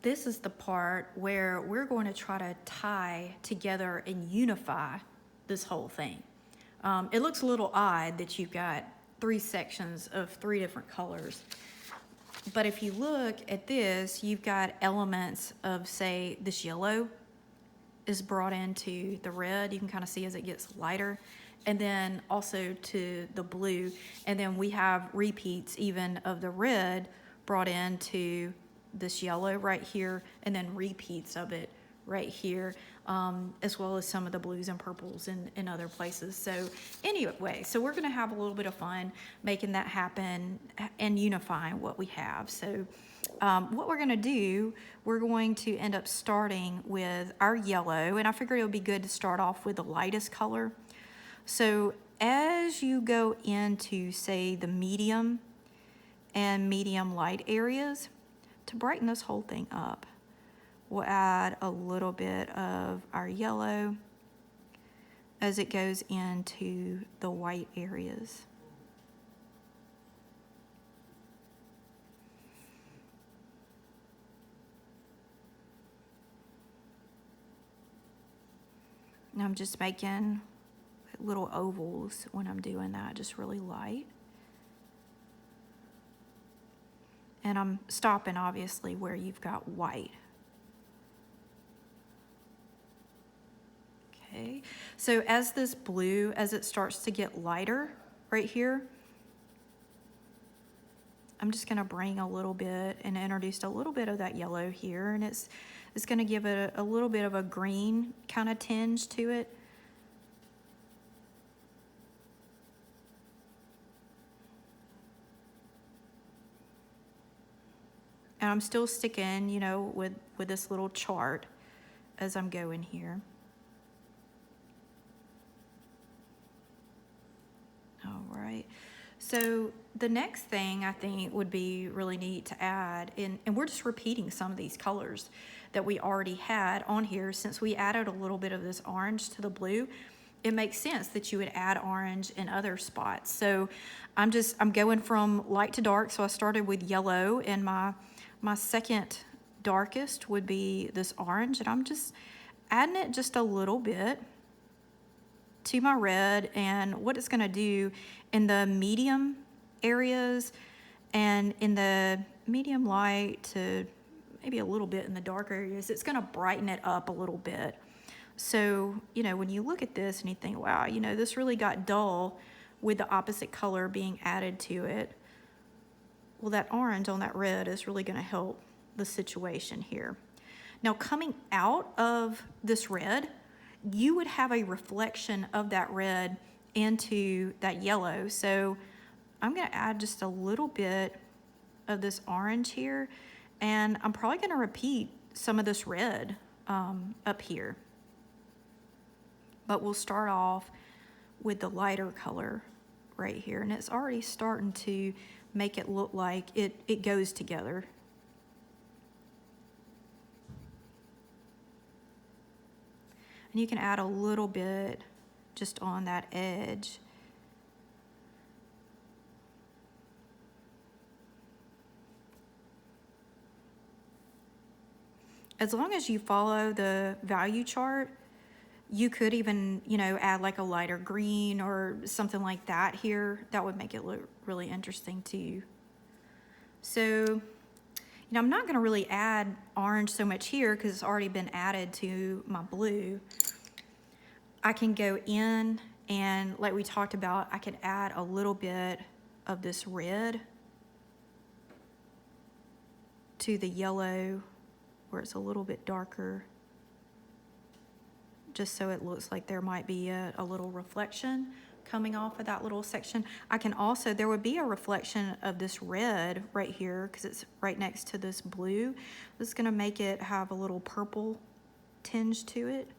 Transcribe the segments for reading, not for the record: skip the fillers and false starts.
this is the part where we're going to try to tie together and unify this whole thing. It looks a little odd that you've got 3 sections of 3 different colors. But if you look at this, you've got elements of, say, this yellow is brought into the red. You can kind of see as it gets lighter. And then also to the blue. And then we have repeats even of the red brought into this yellow right here, and then repeats of it right here, as well as some of the blues and purples in other places. So anyway, so we're gonna have a little bit of fun making that happen and unifying what we have. So what we're gonna do, we're going to end up starting with our yellow, and I figured it would be good to start off with the lightest color. So as you go into, say, the medium and medium light areas, to brighten this whole thing up, we'll add a little bit of our yellow as it goes into the white areas. And I'm just making little ovals when I'm doing that, just really light. And I'm stopping obviously where you've got white. Okay, so as this blue, as it starts to get lighter right here, I'm just gonna bring a little bit and introduce a little bit of that yellow here, and it's gonna give it a little bit of a green kind of tinge to it. And I'm still sticking, you know, with this little chart as I'm going here. All right. So the next thing I think would be really neat to add, and we're just repeating some of these colors that we already had on here. Since we added a little bit of this orange to the blue, it makes sense that you would add orange in other spots. So I'm going from light to dark. So I started with yellow, and my second darkest would be this orange, and I'm just adding it just a little bit to my red. And what it's gonna do in the medium areas and in the medium light to maybe a little bit in the dark areas, it's gonna brighten it up a little bit. So, you know, when you look at this and you think, wow, you know, this really got dull with the opposite color being added to it, well, that orange on that red is really gonna help the situation here. Now, coming out of this red, you would have a reflection of that red into that yellow. So I'm gonna add just a little bit of this orange here, and I'm probably gonna repeat some of this red up here. But we'll start off with the lighter color right here, and it's already starting to make it look like it goes together. And you can add a little bit just on that edge. As long as you follow the value chart, you could even, you know, add like a lighter green or something like that here. That would make it look really interesting too. So, you know, I'm not gonna really add orange so much here because it's already been added to my blue. I can go in and, like we talked about, I could add a little bit of this red to the yellow where it's a little bit darker, just so it looks like there might be a little reflection coming off of that little section. I can also, there would be a reflection of this red right here because it's right next to this blue. This is gonna make it have a little purple tinge to it.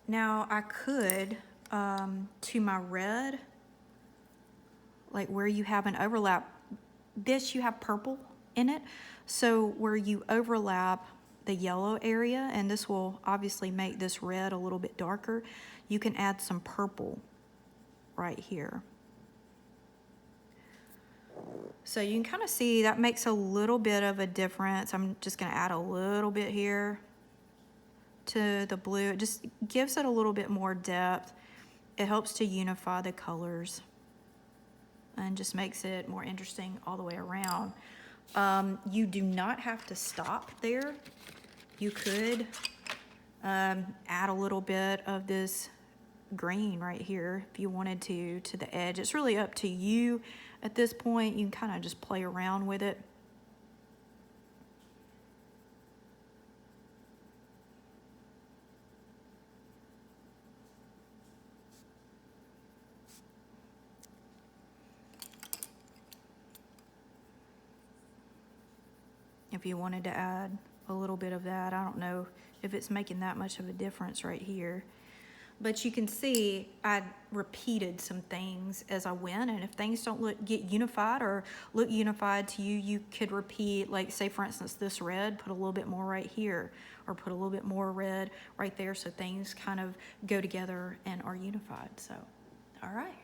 Now I could, to my red, like where you have an overlap, this you have purple in it. So where you overlap the yellow area, and this will obviously make this red a little bit darker, you can add some purple right here. So you can kind of see that makes a little bit of a difference. I'm just going to add a little bit here to the blue. It just gives it a little bit more depth. It helps to unify the colors and just makes it more interesting all the way around. You do not have to stop there. You could add a little bit of this green right here if you wanted to the edge. It's really up to you at this point. You can kind of just play around with it. If you wanted to add a little bit of that, I don't know if it's making that much of a difference right here. But you can see I repeated some things as I went, and if things don't get unified or look unified to you, you could repeat, like say for instance this red, put a little bit more right here, or put a little bit more red right there, so things kind of go together and are unified. So, all right.